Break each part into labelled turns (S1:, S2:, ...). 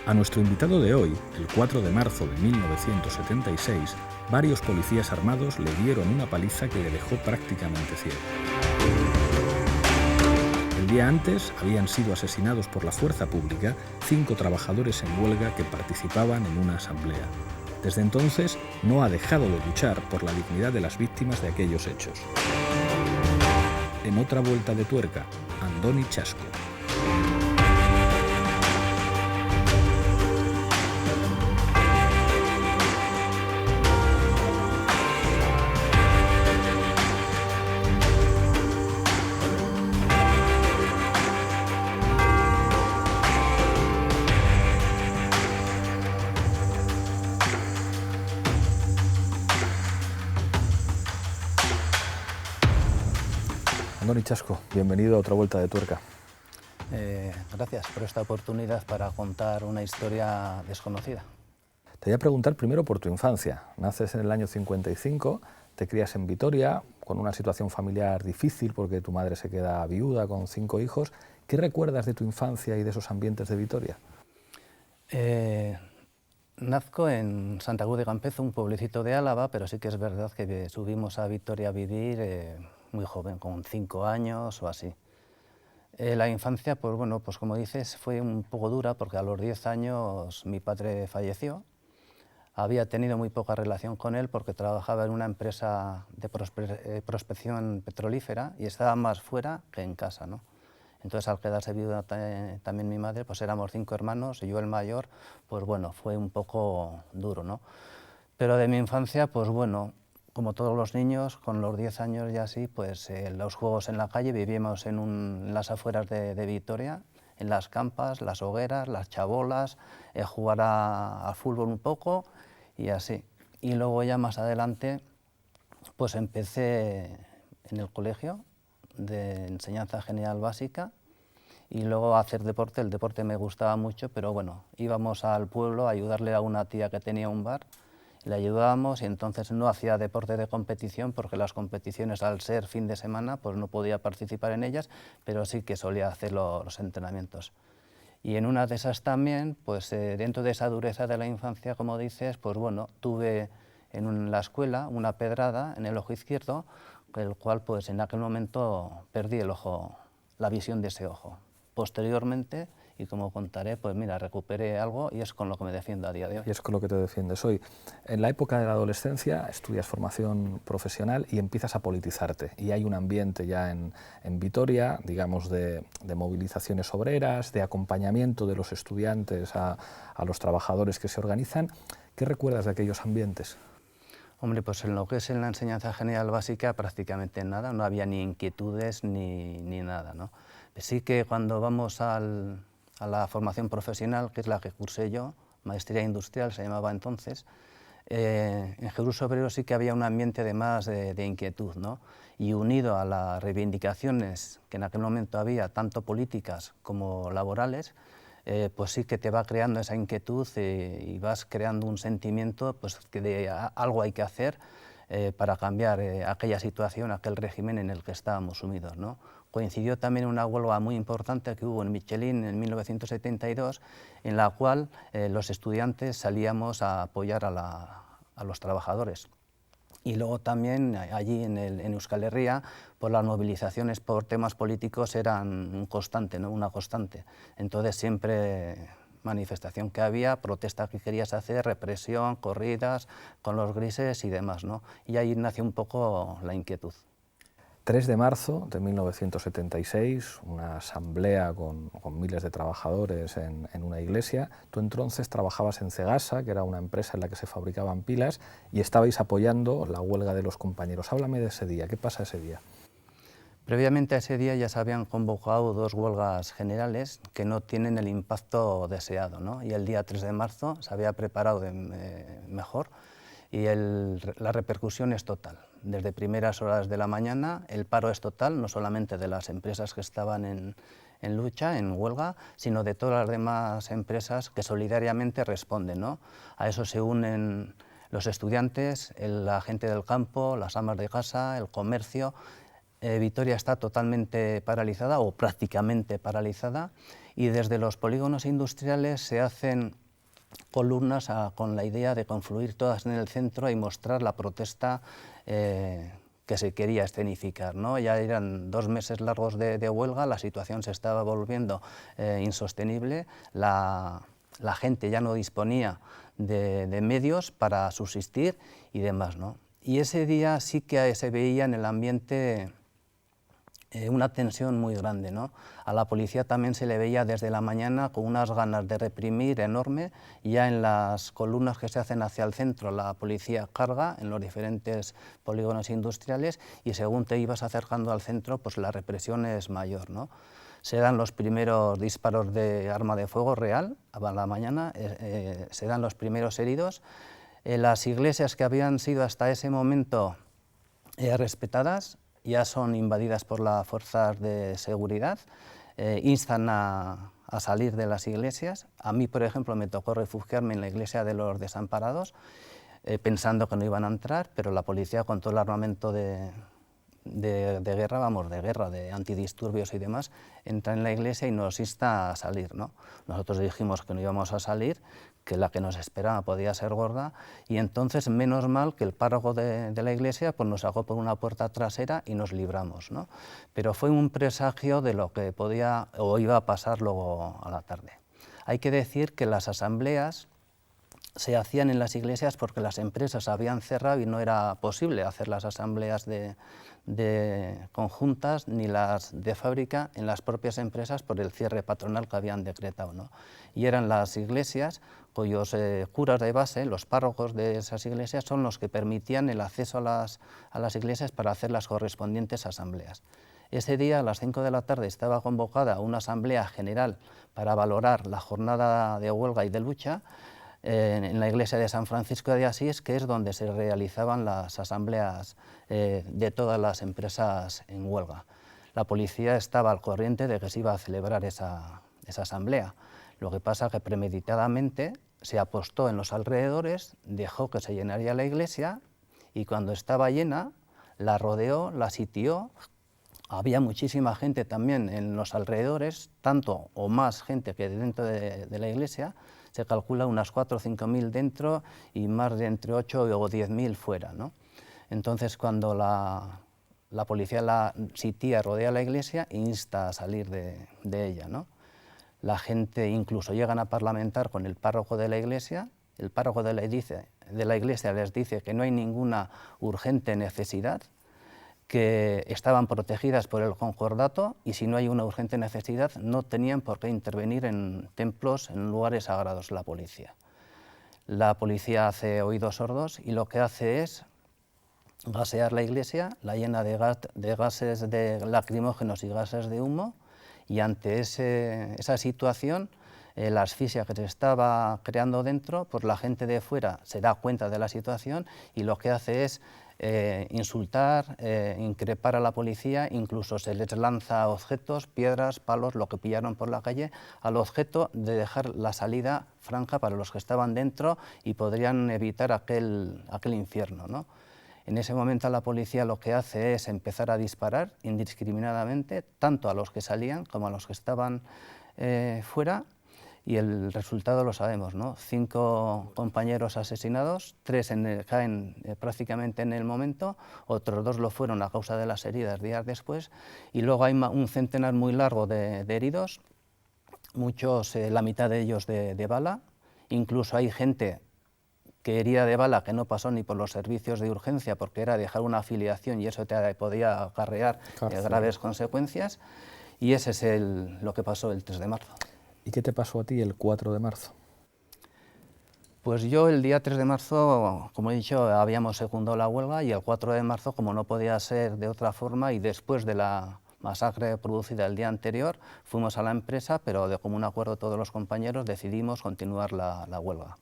S1: A nuestro invitado de hoy, el 4 de marzo de 1976, varios policías armados le dieron una paliza que le dejó prácticamente ciego. El día antes habían sido asesinados por la fuerza pública 5 trabajadores en huelga que participaban en una asamblea. Desde entonces no ha dejado de luchar por la dignidad de las víctimas de aquellos hechos. En otra vuelta de tuerca, Andoni Chasco. Andoni Chasco, bienvenido a otra vuelta de tuerca.
S2: Gracias por esta oportunidad para contar una historia desconocida.
S1: Te voy a preguntar primero por tu infancia. Naces en el año 55, te crías en Vitoria, con una situación familiar difícil porque tu madre se queda viuda con 5 hijos. ¿Qué recuerdas de tu infancia y de esos ambientes de Vitoria?
S2: Nazco en Santa Cruz de Campezo, un pueblecito de Álava, pero sí que es verdad que subimos a Vitoria a vivir muy joven, con 5 años o así. La infancia, pues bueno, pues como dices, fue un poco dura porque a los 10 años mi padre falleció. Había tenido muy poca relación con él porque trabajaba en una empresa de prospección petrolífera y estaba más fuera que en casa, ¿no? Entonces, al quedarse viuda también mi madre, pues éramos 5 hermanos y yo el mayor, pues bueno, fue un poco duro, ¿no? Pero de mi infancia, pues bueno, como todos los niños, con los 10 años y así, pues los juegos en la calle, vivíamos en las afueras de Vitoria, en las campas, las hogueras, las chabolas, jugar al fútbol un poco y así. Y luego ya más adelante, pues empecé en el colegio de enseñanza general básica y luego a hacer deporte. El deporte me gustaba mucho, pero bueno, íbamos al pueblo a ayudarle a una tía que tenía un bar, le ayudábamos y entonces no hacía deporte de competición porque las competiciones al ser fin de semana pues no podía participar en ellas, pero sí que solía hacer los entrenamientos. Y en una de esas también, pues dentro de esa dureza de la infancia, como dices, pues bueno, tuve en la escuela una pedrada en el ojo izquierdo, el cual pues en aquel momento perdí el ojo, la visión de ese ojo. Posteriormente, y como contaré, pues mira, recuperé algo y es con lo que me defiendo a día de hoy.
S1: Y es con lo que te defiendes hoy. En la época de la adolescencia estudias formación profesional y empiezas a politizarte. Y hay un ambiente ya en Vitoria, digamos, de movilizaciones obreras, de acompañamiento de los estudiantes a los trabajadores que se organizan. ¿Qué recuerdas de aquellos ambientes?
S2: Hombre, pues en lo que es en la enseñanza general básica prácticamente nada, no había ni inquietudes ni nada, ¿no? Sí que cuando vamos a la formación profesional, que es la que cursé yo, maestría industrial se llamaba entonces, en Jurus Obrero sí que había un ambiente de más de inquietud, ¿no? Y unido a las reivindicaciones que en aquel momento había, tanto políticas como laborales, pues sí que te va creando esa inquietud y vas creando un sentimiento pues, que de algo hay que hacer para cambiar aquella situación, aquel régimen en el que estábamos sumidos, ¿no? Coincidió también una huelga muy importante que hubo en Michelin en 1972, en la cual los estudiantes salíamos a apoyar a los trabajadores. Y luego también allí en Euskal Herria, pues las movilizaciones por temas políticos eran un constante, ¿no? Una constante. Entonces siempre manifestación que había, protesta que querías hacer, represión, corridas con los grises y demás, ¿no? Y ahí nació un poco la inquietud.
S1: 3 de marzo de 1976, una asamblea con miles de trabajadores en una iglesia. Tú entonces trabajabas en Cegasa, que era una empresa en la que se fabricaban pilas, y estabais apoyando la huelga de los compañeros. Háblame de ese día, ¿qué pasa ese día?
S2: Previamente a ese día ya se habían convocado 2 huelgas generales que no tienen el impacto deseado, ¿no? Y el día 3 de marzo se había preparado mejor y la repercusión es total. Desde primeras horas de la mañana el paro es total, no solamente de las empresas que estaban en lucha, en huelga, sino de todas las demás empresas que solidariamente responden, ¿no? A eso se unen los estudiantes, la gente del campo, las amas de casa, el comercio. Vitoria está totalmente paralizada o prácticamente paralizada, y desde los polígonos industriales se hacen columnas con la idea de confluir todas en el centro y mostrar la protesta que se quería escenificar, ¿no? Ya eran 2 meses largos de huelga, la situación se estaba volviendo insostenible, la gente ya no disponía de medios para subsistir y demás, ¿no? Y ese día sí que se veía en el ambiente una tensión muy grande, ¿no? A la policía también se le veía desde la mañana con unas ganas de reprimir enorme. Ya en las columnas que se hacen hacia el centro, la policía carga en los diferentes polígonos industriales, y según te ibas acercando al centro, pues la represión es mayor, ¿no? Se dan los primeros disparos de arma de fuego real a la mañana, se dan los primeros heridos. Las iglesias que habían sido hasta ese momento respetadas ya son invadidas por las fuerzas de seguridad, instan a salir de las iglesias. A mí, por ejemplo, me tocó refugiarme en la iglesia de los Desamparados, pensando que no iban a entrar, pero la policía, con todo el armamento de guerra, vamos, de guerra, de antidisturbios y demás, entra en la iglesia y nos insta a salir, ¿no? Nosotros dijimos que no íbamos a salir, que la que nos esperaba podía ser gorda, y entonces menos mal que el párroco de la iglesia pues nos sacó por una puerta trasera y nos libramos, ¿no? Pero fue un presagio de lo que podía o iba a pasar luego a la tarde. Hay que decir que las asambleas se hacían en las iglesias porque las empresas habían cerrado y no era posible hacer las asambleas de conjuntas ni las de fábrica en las propias empresas por el cierre patronal que habían decretado, ¿no? Y eran las iglesias cuyos curas de base, los párrocos de esas iglesias, son los que permitían el acceso a las iglesias para hacer las correspondientes asambleas. Ese día, a las 5 de la tarde, estaba convocada una asamblea general para valorar la jornada de huelga y de lucha en la iglesia de San Francisco de Asís, que es donde se realizaban las asambleas de todas las empresas en huelga. La policía estaba al corriente de que se iba a celebrar esa asamblea. Lo que pasa es que premeditadamente se apostó en los alrededores, dejó que se llenaría la iglesia, y cuando estaba llena la rodeó, la sitió. Había muchísima gente también en los alrededores, tanto o más gente que dentro de la iglesia. Se calcula unas 4 o 5 mil dentro y más de entre 8 o 10 mil fuera, ¿no? Entonces, cuando la policía la sitía, rodea la iglesia, insta a salir de ella, ¿no? La gente incluso llegan a parlamentar con el párroco de la iglesia. El párroco de la iglesia les dice que no hay ninguna urgente necesidad, que estaban protegidas por el concordato, y si no hay una urgente necesidad no tenían por qué intervenir en templos, en lugares sagrados, la policía. La policía hace oídos sordos y lo que hace es gasear la iglesia, la llena de gases de lacrimógenos y gases de humo, y ante esa situación, la asfixia que se estaba creando dentro, pues la gente de fuera se da cuenta de la situación y lo que hace es insultar, increpar a la policía, incluso se les lanza objetos, piedras, palos, lo que pillaron por la calle, al objeto de dejar la salida franca para los que estaban dentro y podrían evitar aquel infierno, ¿no? En ese momento la policía lo que hace es empezar a disparar indiscriminadamente, tanto a los que salían como a los que estaban fuera, y el resultado lo sabemos, ¿no? 5 compañeros asesinados, 3 caen prácticamente en el momento, otros 2 lo fueron a causa de las heridas días después, y luego hay un centenar muy largo de heridos, muchos, la mitad de ellos de bala. Incluso hay gente que herida de bala que no pasó ni por los servicios de urgencia porque era dejar una afiliación y eso te podía acarrear graves consecuencias, y ese es lo que pasó el 3 de marzo.
S1: ¿Y qué te pasó a ti el 4 de marzo?
S2: Pues yo el día 3 de marzo, como he dicho, habíamos secundado la huelga, y el 4 de marzo, como no podía ser de otra forma, y después de la masacre producida el día anterior, fuimos a la empresa, pero de común acuerdo todos los compañeros decidimos continuar la huelga.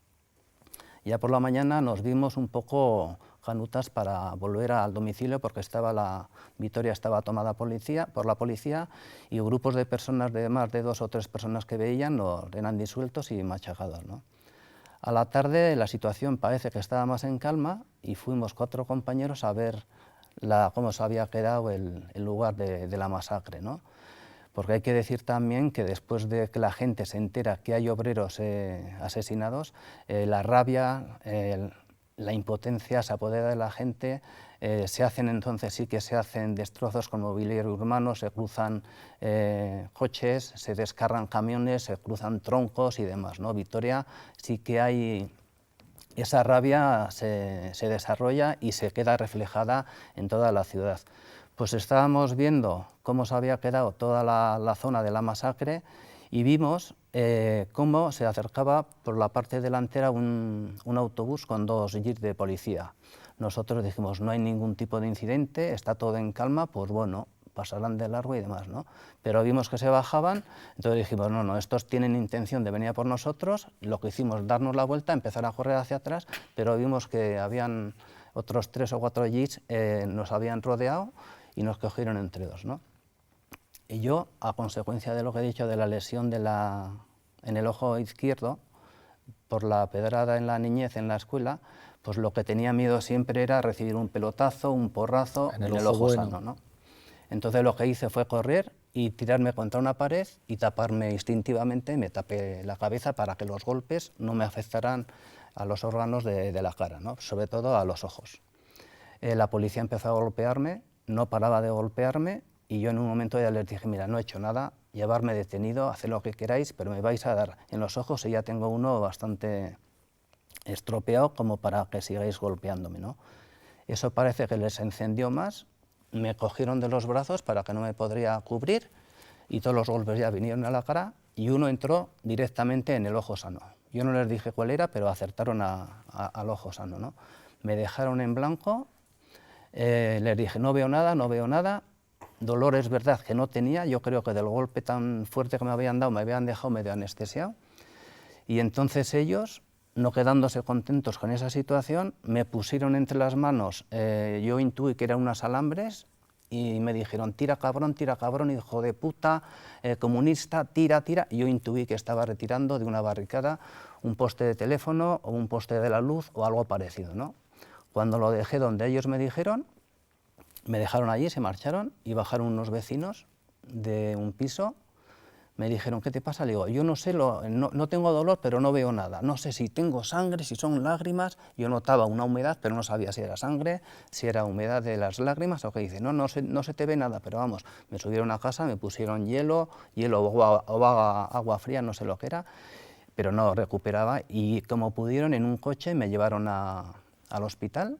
S2: Ya por la mañana nos vimos un poco canutas para volver al domicilio porque Vitoria estaba tomada por la policía, y grupos de personas, de más de 2 o 3 personas que veían, eran disueltos y machacados, ¿no? A la tarde la situación parece que estaba más en calma y fuimos 4 compañeros a ver cómo se había quedado el lugar de la masacre, ¿no? Porque hay que decir también que después de que la gente se entera que hay obreros asesinados, la rabia, la impotencia se apodera de la gente, entonces sí que se hacen destrozos con mobiliario urbano, se cruzan coches, se descargan camiones, se cruzan troncos y demás, ¿no? Vitoria sí que hay... Esa rabia se desarrolla y se queda reflejada en toda la ciudad. Pues estábamos viendo cómo se había quedado toda la zona de la masacre y vimos cómo se acercaba por la parte delantera un autobús con 2 jeeps de policía. Nosotros dijimos, no hay ningún tipo de incidente, está todo en calma, pues bueno, pasarán de largo y demás, ¿no? Pero vimos que se bajaban, entonces dijimos, no, no, estos tienen intención de venir a por nosotros, lo que hicimos, darnos la vuelta, empezar a correr hacia atrás, pero vimos que habían otros 3 o 4 jeeps, nos habían rodeado y nos cogieron entre 2, ¿no? Y yo, a consecuencia de lo que he dicho de la lesión en el ojo izquierdo, por la pedrada en la niñez en la escuela, pues lo que tenía miedo siempre era recibir un pelotazo, un porrazo en el ojo sano, ¿no? Entonces lo que hice fue correr y tirarme contra una pared y taparme instintivamente, me tapé la cabeza para que los golpes no me afectaran a los órganos de la cara, ¿no? Sobre todo a los ojos. La policía empezó a golpearme, no paraba de golpearme y yo en un momento ya les dije, mira, no he hecho nada, llevarme detenido, haced lo que queráis, pero me vais a dar en los ojos y ya tengo uno bastante estropeado como para que sigáis golpeándome, ¿no? Eso parece que les encendió más, me cogieron de los brazos para que no me podría cubrir y todos los golpes ya vinieron a la cara y uno entró directamente en el ojo sano. Yo no les dije cuál era, pero acertaron al ojo sano, ¿no? Me dejaron en blanco, les dije no veo nada, no veo nada, dolor es verdad que no tenía, yo creo que del golpe tan fuerte que me habían dado me habían dejado medio anestesiado y entonces ellos, no quedándose contentos con esa situación, me pusieron entre las manos, yo intuí que eran unos alambres y me dijeron tira cabrón, hijo de puta, comunista, tira, tira. Y yo intuí que estaba retirando de una barricada un poste de teléfono o un poste de la luz o algo parecido, ¿no? Cuando lo dejé donde ellos me dijeron, me dejaron allí, se marcharon y bajaron unos vecinos de un piso. Me dijeron, ¿qué te pasa? Le digo, yo no sé, no tengo dolor, pero no veo nada. No sé si tengo sangre, si son lágrimas. Yo notaba una humedad, pero no sabía si era sangre, si era humedad de las lágrimas o qué. Dice, no se te ve nada, pero vamos, me subieron a casa, me pusieron hielo o agua fría, no sé lo que era, pero no recuperaba. Y como pudieron, en un coche me llevaron al hospital,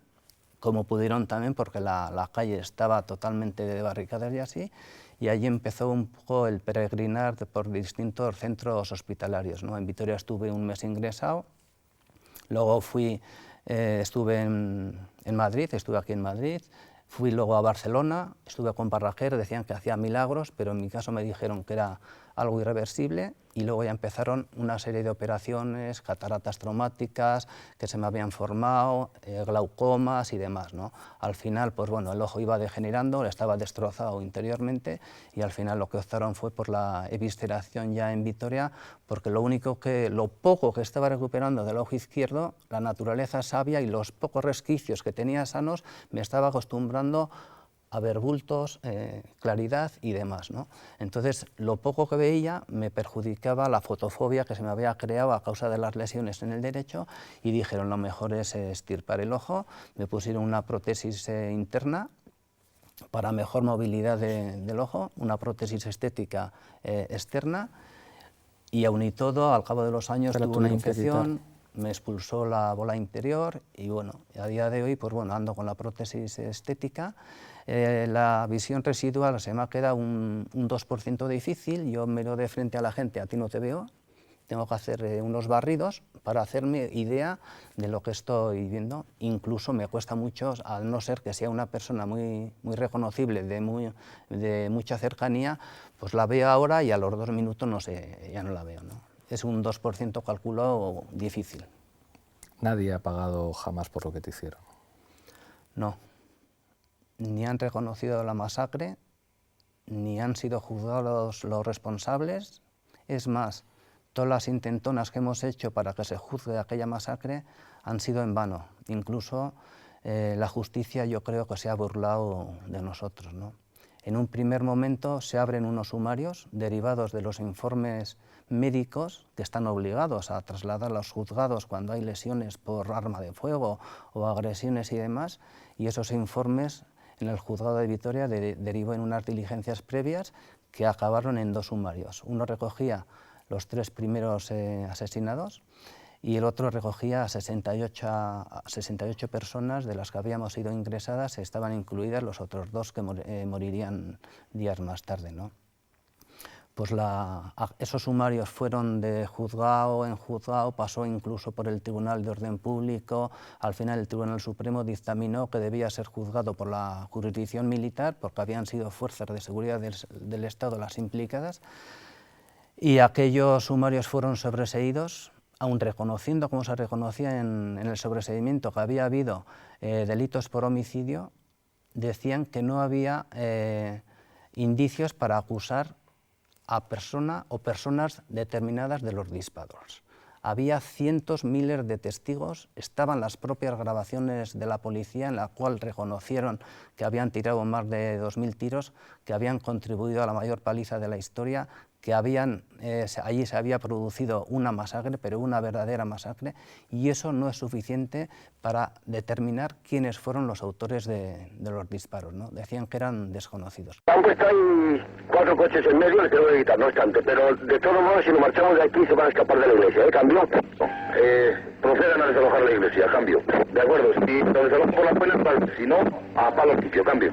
S2: como pudieron también, porque la calle estaba totalmente de barricadas y así, y allí empezó un poco el peregrinar por distintos centros hospitalarios, ¿no? En Vitoria estuve un mes ingresado, luego estuve en Madrid, estuve aquí en Madrid, fui luego a Barcelona, estuve con Barraquer, decían que hacía milagros, pero en mi caso me dijeron que era algo irreversible y luego ya empezaron una serie de operaciones, cataratas traumáticas que se me habían formado, glaucomas y demás, ¿no? Al final, pues bueno, el ojo iba degenerando, estaba destrozado interiormente y al final lo que optaron fue por la evisceración ya en Vitoria, porque lo poco que estaba recuperando del ojo izquierdo, la naturaleza sabia y los pocos resquicios que tenía sanos, me estaba acostumbrando a ver bultos, claridad y demás, ¿no? Entonces, lo poco que veía me perjudicaba la fotofobia que se me había creado a causa de las lesiones en el derecho y dijeron, lo mejor es extirpar el ojo, me pusieron una prótesis interna para mejor movilidad del ojo, una prótesis estética externa y aun y todo, al cabo de los años tuve una infección, me expulsó la bola interior y bueno, a día de hoy pues bueno, ando con la prótesis estética. La visión residual se me ha quedado un 2% difícil, yo miro de frente a la gente, a ti no te veo, tengo que hacer unos barridos para hacerme idea de lo que estoy viendo. Incluso me cuesta mucho, a no ser que sea una persona muy reconocible, de mucha cercanía, pues la veo ahora y a los 2 minutos no sé, ya no la veo, ¿no? Es un 2% calculo difícil.
S1: Nadie ha pagado jamás por lo que te hicieron.
S2: No, ni han reconocido la masacre, ni han sido juzgados los responsables. Es más, todas las intentonas que hemos hecho para que se juzgue aquella masacre han sido en vano. Incluso la justicia yo creo que se ha burlado de nosotros, ¿no? En un primer momento se abren unos sumarios derivados de los informes médicos que están obligados a trasladar a los juzgados cuando hay lesiones por arma de fuego o agresiones y demás, y esos informes en el juzgado de Vitoria derivó en unas diligencias previas que acabaron en 2 sumarios. Uno recogía los 3 primeros asesinados y el otro recogía a 68 personas, de las que habíamos sido ingresadas, estaban incluidas los otros 2 que morirían días más tarde, ¿no? Pues esos sumarios fueron de juzgado en juzgado, pasó incluso por el Tribunal de Orden Público. Al final el Tribunal Supremo dictaminó que debía ser juzgado por la jurisdicción militar, porque habían sido fuerzas de seguridad del Estado las implicadas, y aquellos sumarios fueron sobreseídos, aun reconociendo, como se reconocía en el sobreseimiento, que había habido delitos por homicidio, decían que no había indicios para acusar a persona o personas determinadas de los disparos. Había cientos, miles de testigos, estaban las propias grabaciones de la policía en la cual reconocieron que habían tirado más de 2000 tiros, que habían contribuido a la mayor paliza de la historia, que allí se había producido una masacre, pero una verdadera masacre, y eso no es suficiente para determinar quiénes fueron los autores de los disparos, ¿no? Decían que eran desconocidos.
S3: Aunque están 4 coches en medio, les tengo que quitar, no obstante, pero de todos modos, si nos marchamos de aquí, se van a escapar de la iglesia, ¿cambio? Procedan a desalojar la iglesia, cambio. De acuerdo, si lo desalojan por las buenas, si no, a palo limpio, cambio.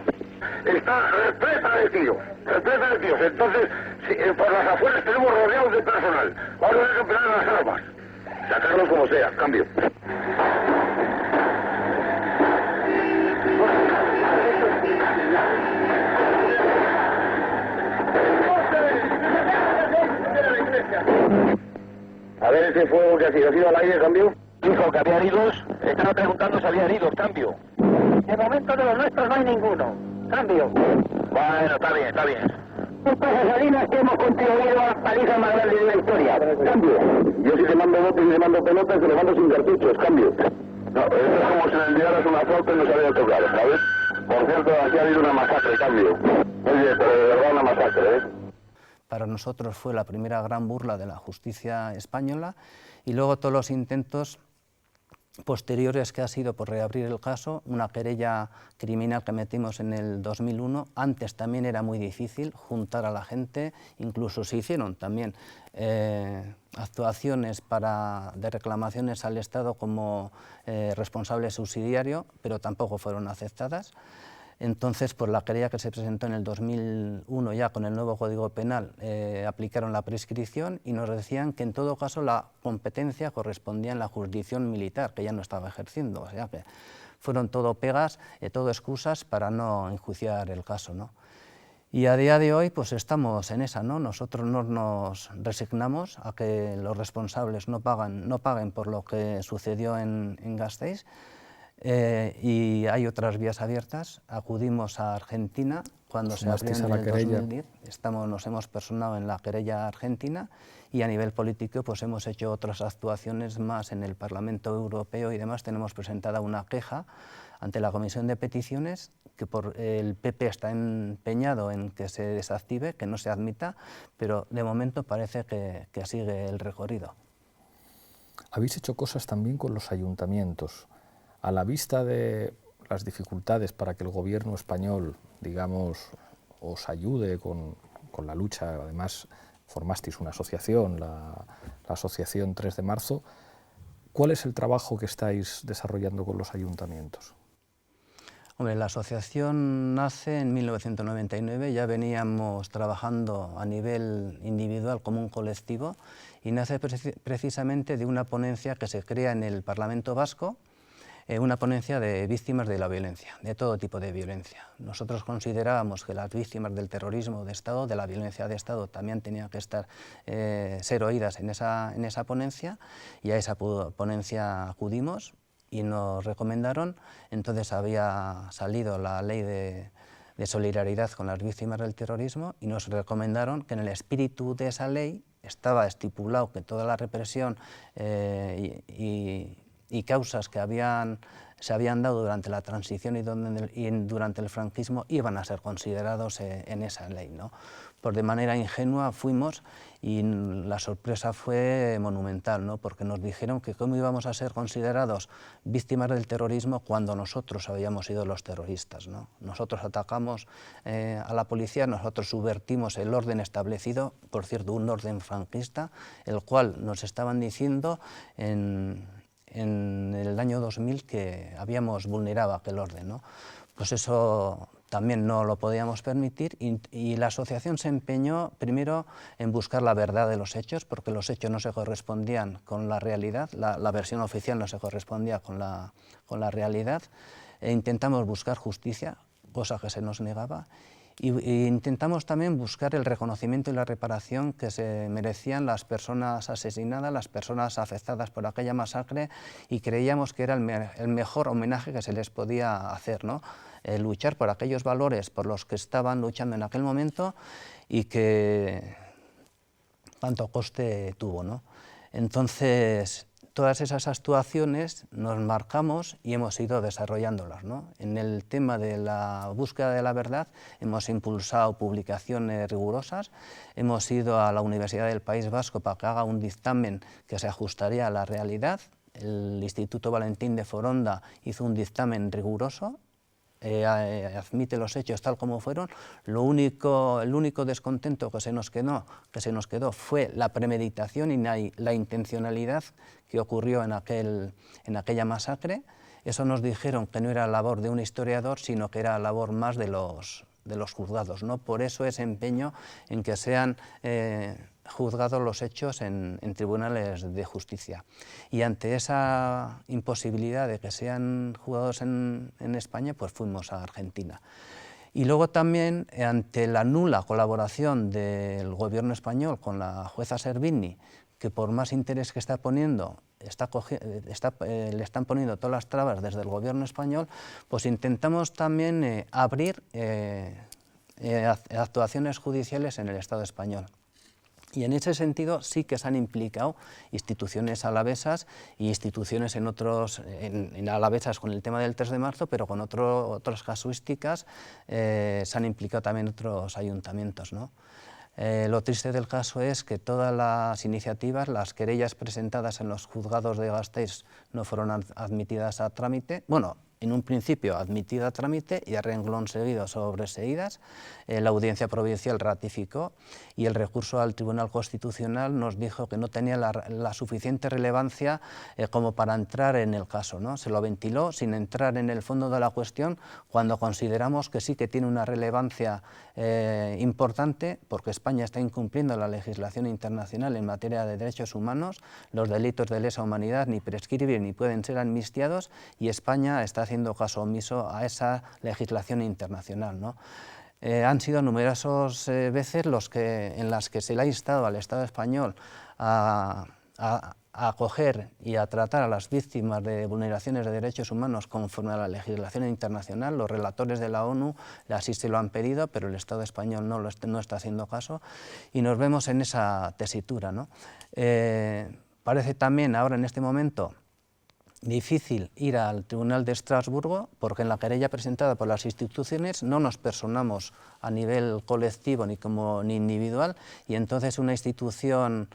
S3: Está repleta de tiros, entonces, por las afueras tenemos rodeados de personal. Vamos a recuperar las armas. Sacarlos como sea, cambio. A ver ese fuego que ha sido al aire, cambio. Dijo que había heridos, estaba preguntando si había heridos, cambio. De momento de los nuestros no hay ninguno, cambio. Bueno, está bien, está bien. Estas salinas que hemos contribuido a la paliza más grande de la historia, cambio. Yo si le mando botes y le mando pelotas, se lo mando sin cartuchos, cambio. No, eso es como si le enviaras una flauta y no se había tocado, ¿sabes? Por cierto, aquí ha habido una masacre, cambio. Oye, pero de verdad una masacre, ¿eh?
S2: Para nosotros fue la primera gran burla de la justicia española, y luego todos los intentos posteriores que ha sido por reabrir el caso, una querella criminal que metimos en el 2001. Antes también era muy difícil juntar a la gente, incluso se hicieron también actuaciones de reclamaciones al Estado como responsable subsidiario, pero tampoco fueron aceptadas. Entonces, por la querella que se presentó en el 2001, ya con el nuevo Código Penal, aplicaron la prescripción y nos decían que en todo caso la competencia correspondía en la jurisdicción militar, que ya no estaba ejerciendo. O sea que fueron todo pegas, todo excusas para no enjuiciar el caso, ¿no? Y a día de hoy pues estamos en esa, ¿no? Nosotros no nos resignamos a que los responsables no paguen por lo que sucedió en Gasteiz. Y hay otras vías abiertas. Acudimos a Argentina cuando se abrió en el 2010. Nos hemos personado en la querella argentina, y a nivel político pues hemos hecho otras actuaciones más en el Parlamento Europeo y demás. Tenemos presentada una queja ante la Comisión de Peticiones, que el PP está empeñado en que se desactive, que no se admita, pero de momento parece que sigue el recorrido.
S1: Habéis hecho cosas también con los ayuntamientos. A la vista de las dificultades para que el gobierno español, digamos, os ayude con la lucha, además formasteis una asociación, la Asociación 3 de Marzo, ¿cuál es el trabajo que estáis desarrollando con los ayuntamientos?
S2: Hombre, la asociación nace en 1999, ya veníamos trabajando a nivel individual como un colectivo, y nace precisamente de una ponencia que se crea en el Parlamento Vasco, una ponencia de víctimas de la violencia, de todo tipo de violencia. Nosotros considerábamos que las víctimas del terrorismo de Estado, de la violencia de Estado, también tenían que ser oídas en esa ponencia, y a esa ponencia acudimos y nos recomendaron. Entonces había salido la ley de solidaridad con las víctimas del terrorismo, y nos recomendaron que en el espíritu de esa ley estaba estipulado que toda la represión y causas que habían se habían dado durante la transición y durante el franquismo iban a ser considerados en esa ley, ¿no? Pues de manera ingenua fuimos y la sorpresa fue monumental, ¿no? Porque nos dijeron que cómo íbamos a ser considerados víctimas del terrorismo cuando nosotros habíamos sido los terroristas, ¿no? Nosotros atacamos a la policía, nosotros subvertimos el orden establecido, por cierto, un orden franquista, el cual nos estaban diciendo en el año 2000 que habíamos vulnerado aquel orden, ¿no? Pues eso también no lo podíamos permitir y la asociación se empeñó primero en buscar la verdad de los hechos, porque los hechos no se correspondían con la realidad, la versión oficial no se correspondía con la realidad, e intentamos buscar justicia, cosa que se nos negaba, y intentamos también buscar el reconocimiento y la reparación que se merecían las personas asesinadas, las personas afectadas por aquella masacre, y creíamos que era el mejor homenaje que se les podía hacer, ¿no? Luchar por aquellos valores por los que estaban luchando en aquel momento y que tanto coste tuvo, ¿no? Entonces, todas esas actuaciones nos marcamos y hemos ido desarrollándolas, ¿no? En el tema de la búsqueda de la verdad hemos impulsado publicaciones rigurosas, hemos ido a la Universidad del País Vasco para que haga un dictamen que se ajustaría a la realidad. El Instituto Valentín de Foronda hizo un dictamen riguroso, admite los hechos tal como fueron. El único descontento que se nos quedó fue la premeditación y la intencionalidad que ocurrió en aquella masacre. Eso nos dijeron que no era labor de un historiador, sino que era labor más de los juzgados, ¿no? Por eso ese empeño en que sean juzgados los hechos en tribunales de justicia. Y ante esa imposibilidad de que sean juzgados en España, pues fuimos a Argentina. Y luego también, ante la nula colaboración del gobierno español con la jueza Servini, que por más interés que está poniendo, le están poniendo todas las trabas desde el gobierno español, pues intentamos también abrir actuaciones judiciales en el Estado español. Y en ese sentido sí que se han implicado instituciones alavesas y instituciones en alavesas con el tema del 3 de marzo, pero con otras casuísticas se han implicado también otros ayuntamientos, ¿no? Lo triste del caso es que todas las iniciativas, las querellas presentadas en los juzgados de Gasteiz no fueron admitidas a trámite. Bueno, en un principio admitida a trámite y a renglón seguido sobreseídas. La Audiencia Provincial ratificó y el recurso al Tribunal Constitucional nos dijo que no tenía la suficiente relevancia como para entrar en el caso, ¿no? Se lo ventiló sin entrar en el fondo de la cuestión, cuando consideramos que sí que tiene una relevancia importante, porque España está incumpliendo la legislación internacional en materia de derechos humanos. Los delitos de lesa humanidad ni prescriben ni pueden ser amnistiados, y España está haciendo caso omiso a esa legislación internacional, ¿no? Han sido numerosas veces en las que se le ha instado al Estado español a acoger y a tratar a las víctimas de vulneraciones de derechos humanos conforme a la legislación internacional. Los relatores de la ONU así se lo han pedido, pero el Estado español no está haciendo caso, y nos vemos en esa tesitura, ¿no? Parece también ahora en este momento difícil ir al Tribunal de Estrasburgo, porque en la querella presentada por las instituciones no nos personamos a nivel colectivo ni individual, y entonces una institución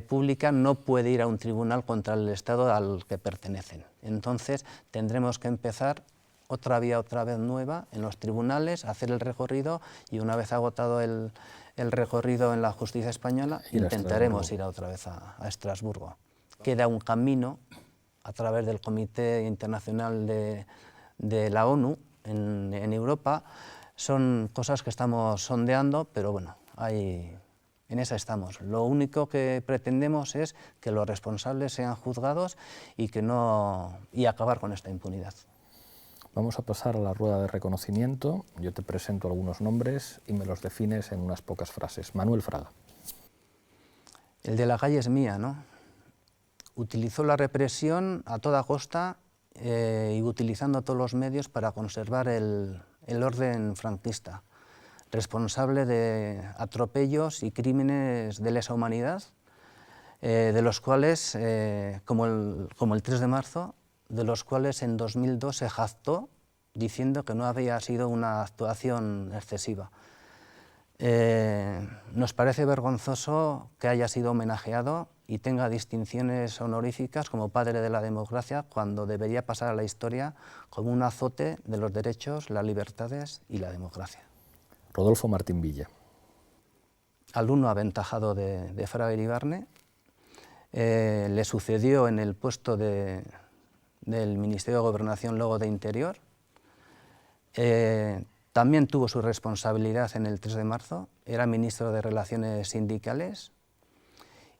S2: pública no puede ir a un tribunal contra el Estado al que pertenecen. Entonces tendremos que empezar otra vez nueva en los tribunales, hacer el recorrido, y una vez agotado el recorrido en la justicia española, intentaremos ir otra vez a Estrasburgo. Queda un camino a través del Comité Internacional de la ONU en Europa. Son cosas que estamos sondeando, pero bueno, en esa estamos. Lo único que pretendemos es que los responsables sean juzgados y acabar con esta impunidad.
S1: Vamos a pasar a la rueda de reconocimiento. Yo te presento algunos nombres y me los defines en unas pocas frases. Manuel Fraga.
S2: El de la calle es mía, ¿no? Utilizó la represión a toda costa y utilizando todos los medios para conservar el orden franquista, responsable de atropellos y crímenes de lesa humanidad, de los cuales, como el 3 de marzo, de los cuales en 2002 se jactó diciendo que no había sido una actuación excesiva. Nos parece vergonzoso que haya sido homenajeado y tenga distinciones honoríficas como padre de la democracia, cuando debería pasar a la historia como un azote de los derechos, las libertades y la democracia.
S1: Rodolfo Martín Villa.
S2: Alumno aventajado de Fra Iribarne, le sucedió en el puesto del Ministerio de Gobernación, luego de Interior. También tuvo su responsabilidad en el 3 de marzo, era ministro de Relaciones Sindicales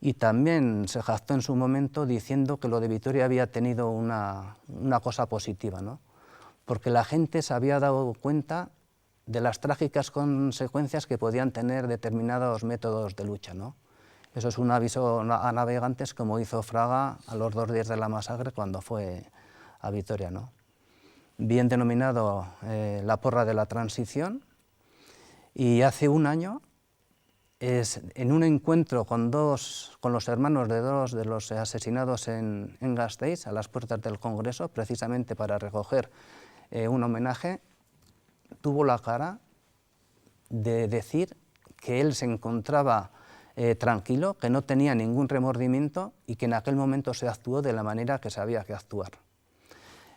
S2: y también se jactó en su momento diciendo que lo de Vitoria había tenido una cosa positiva, ¿no? Porque la gente se había dado cuenta de las trágicas consecuencias que podían tener determinados métodos de lucha, ¿no? Eso es un aviso a navegantes, como hizo Fraga a los 2 días de la masacre cuando fue a Vitoria, ¿no? Bien denominado la porra de la transición, y hace un año, en un encuentro con los hermanos de 2 de los asesinados en Gasteiz, a las puertas del Congreso, precisamente para recoger un homenaje, tuvo la cara de decir que él se encontraba tranquilo, que no tenía ningún remordimiento y que en aquel momento se actuó de la manera que se había que actuar.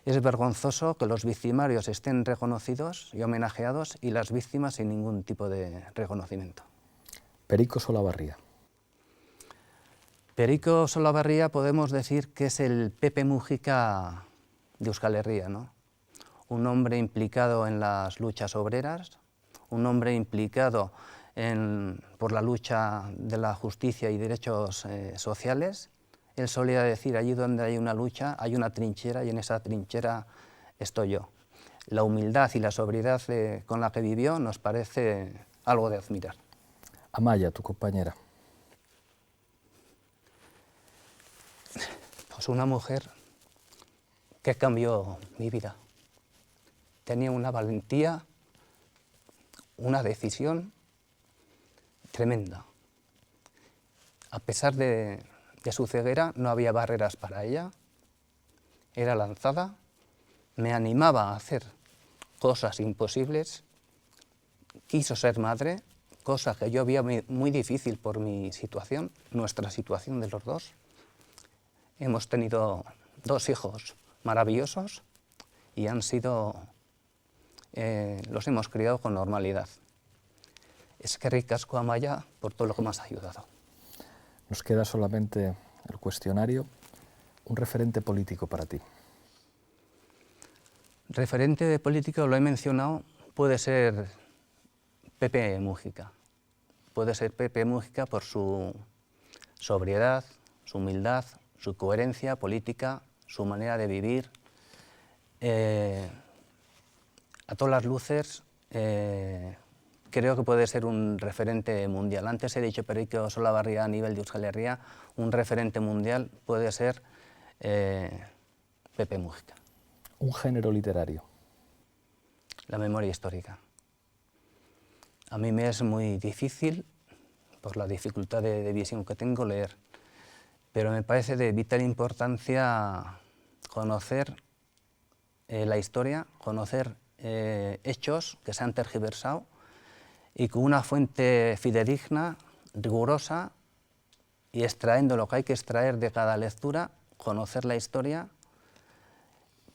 S2: Es vergonzoso que los victimarios estén reconocidos y homenajeados y las víctimas sin ningún tipo de reconocimiento.
S1: Perico Solabarría.
S2: Perico Solabarría podemos decir que es el Pepe Mújica de Euskal Herria, ¿no? Un hombre implicado en las luchas obreras, un hombre implicado por la lucha de la justicia y derechos sociales. Él solía decir, allí donde hay una lucha, hay una trinchera y en esa trinchera estoy yo. La humildad y la sobriedad con la que vivió nos parece algo de admirar.
S1: Amaya, tu compañera.
S2: Pues una mujer que cambió mi vida. Tenía una valentía, una decisión tremenda. A pesar de su ceguera, no había barreras para ella, era lanzada, me animaba a hacer cosas imposibles, quiso ser madre, cosa que yo veía muy difícil por mi situación, nuestra situación de los dos. Hemos tenido 2 hijos maravillosos y los hemos criado con normalidad. Eskerrik asko, Amaya, por todo lo que me has ayudado.
S1: Nos queda solamente el cuestionario. Un referente político para ti.
S2: Referente de político, lo he mencionado, puede ser Pepe Mújica. Puede ser Pepe Mújica por su sobriedad, su humildad, su coherencia política, su manera de vivir. A todas las luces, creo que puede ser un referente mundial. Antes he dicho Perico Solabarría a nivel de Euskal Herria, un referente mundial puede ser Pepe Mújica.
S1: Un género literario.
S2: La memoria histórica. A mí me es muy difícil, por la dificultad de visión que tengo, leer, pero me parece de vital importancia conocer la historia, conocer hechos que se han tergiversado, y con una fuente fidedigna, rigurosa, y extrayendo lo que hay que extraer de cada lectura, conocer la historia,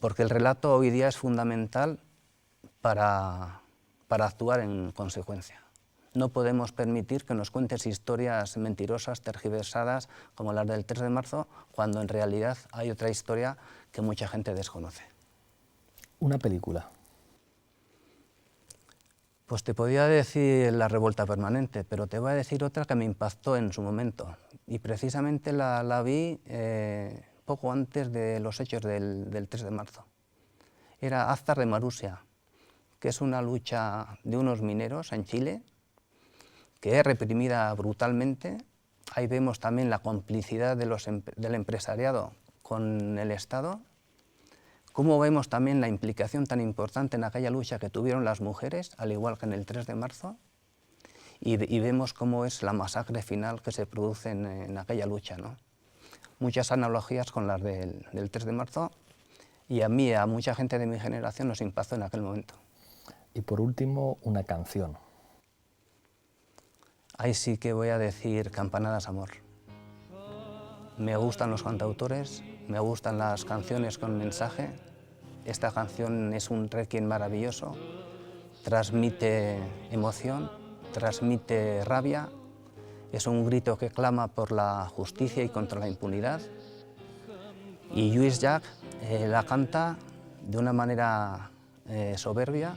S2: porque el relato hoy día es fundamental para actuar en consecuencia. No podemos permitir que nos cuentes historias mentirosas, tergiversadas, como las del 3 de marzo, cuando en realidad hay otra historia que mucha gente desconoce.
S1: Una película.
S2: Pues te podía decir La revuelta permanente, pero te voy a decir otra que me impactó en su momento. Y precisamente la vi poco antes de los hechos del 3 de marzo. Era Aztar de Marusia, que es una lucha de unos mineros en Chile, que es reprimida brutalmente. Ahí vemos también la complicidad del empresariado con el Estado. Cómo vemos también la implicación tan importante en aquella lucha que tuvieron las mujeres, al igual que en el 3 de marzo, y vemos cómo es la masacre final que se produce en aquella lucha, ¿no? Muchas analogías con las del 3 de marzo, y a mí y a mucha gente de mi generación nos impactó en aquel momento.
S1: Y por último, una canción.
S2: Ahí sí que voy a decir Campanadas Amor. Me gustan los cantautores, me gustan las canciones con mensaje. Esta canción es un requiem maravilloso, transmite emoción, transmite rabia, es un grito que clama por la justicia y contra la impunidad. Y Lluís Llach la canta de una manera soberbia,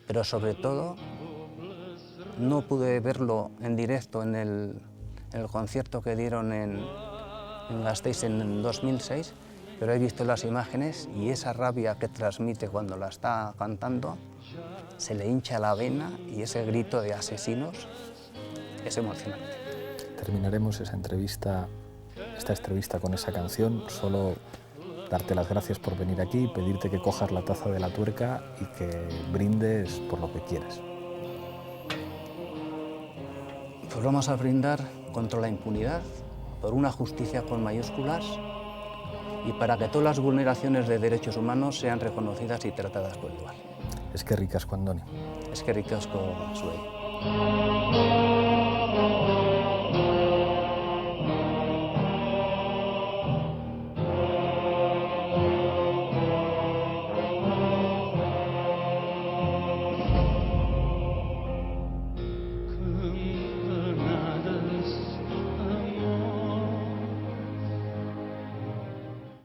S2: pero sobre todo no pude verlo en directo en el concierto que dieron en Gasteiz en 2006, pero he visto las imágenes y esa rabia que transmite cuando la está cantando, se le hincha la vena y ese grito de asesinos es emocionante.
S1: Terminaremos esta entrevista con esa canción. Solo darte las gracias por venir aquí, pedirte que cojas la taza de la tuerca y que brindes por lo que quieras.
S2: Pues vamos a brindar contra la impunidad, por una justicia con mayúsculas y para que todas las vulneraciones de derechos humanos sean reconocidas y tratadas por igual.
S1: Eskerrik asko, Andoni.
S2: Eskerrik asko zuei.